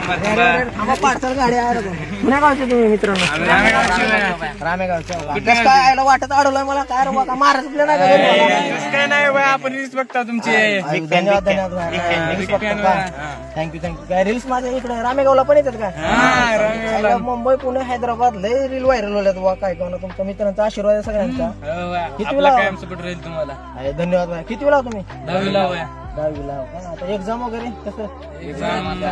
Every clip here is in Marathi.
पार्सल गाडी आहे पुण्या गावचे तुम्ही मित्रांनो रामेगावच्या काय आयला वाटत अडवलंय मला काय रे का महाराष्ट्र नाही काय नाही बाय आपण रील्स बघता तुमची धन्यवाद धन्यवाद थँक्यू थँक्यू काय रील्स माझ्या इकडे रामेगावला पण येतात काय मुंबई पुणे हैदराबाद लय रील व्हायरल होल्यात बुवा काय कोण तुमच्या मित्रांचा आशीर्वाद आहे सगळ्यांचा किती वेळा कायम सपोर्ट राहील तुम्हाला धन्यवाद भाई किती वेळा तुम्ही 10वीला 10वीला आता एक्झाम वगैरे कसं एक्झाम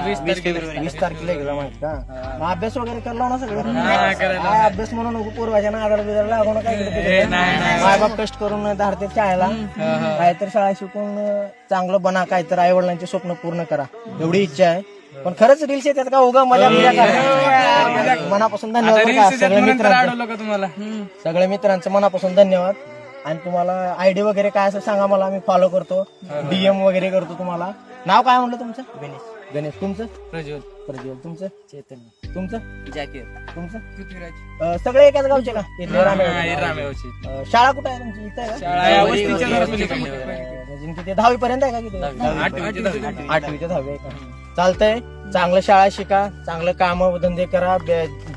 20 तारखेला एक्झाम आहेत का मग अभ्यास वगैरे करला ना सगळं काय अभ्यास म्हणून नको पूर्वाच्या नादाला बिदाला लागू ना काय माय बाप कष्ट करून धाडते शाळेला काहीतरी शाळा शिकून चांगलं बना काहीतरी आई वडिलांचे स्वप्न पूर्ण करा एवढी इच्छा आहे पण खरंच रील्स येतात का उगा मजा मनापासून धन्यवाद सगळ्या मित्रांचं तुम्हाला सगळ्या मित्रांचं मनापासून धन्यवाद आणि तुम्हाला आयडी वगैरे काय असं सांगा मला मी फॉलो करतो डीएम वगैरे करतो तुम्हाला नाव काय म्हणलं तुमचं गणेश तुमचं प्रज्वल तुमचं चैतन्य तुमचं जॅकेट तुमचं पृथ्वीराज सगळे एकाच गावचे का इथले रामेगावची शाळा कुठे आहे तुमची इथं आहे का म्हणजे किती 10वी पर्यंत आहे का किती 8वी ते 10वी आहे का चालतंय चांगलं शाळा शिका चांगलं काम धंदे करा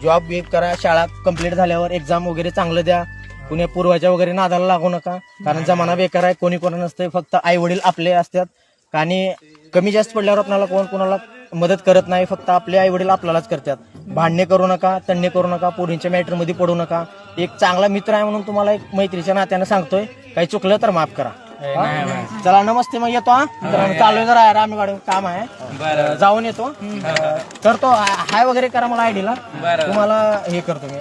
जॉब बीब करा शाळा कंप्लीट झाल्यावर एक्झाम वगैरे चांगलं द्या कुणी पूर्वाच्या वगैरे नादाला लागू नका कारण जमाना बेकार आहे कोणी कोणा नसते फक्त आई वडील आपले असतात आणि कमी जास्त पडल्यावर आपल्याला कोण कोणाला मदत करत नाही फक्त आपले आई वडील आपल्यालाच करतात भांडणे करू नका तंडणे करू नका पोरींच्या मॅटर मध्ये पडू नका एक चांगला मित्र आहे म्हणून तुम्हाला एक मैत्रीच्या नात्यानं सांगतोय काही चुकलं तर माफ करा चला नमस्ते मग येतो चालू जरा रामेगाव काम आहे जाऊन येतो करतो हाय वगैरे करा मला आयडीला तुम्हाला हे करतो मी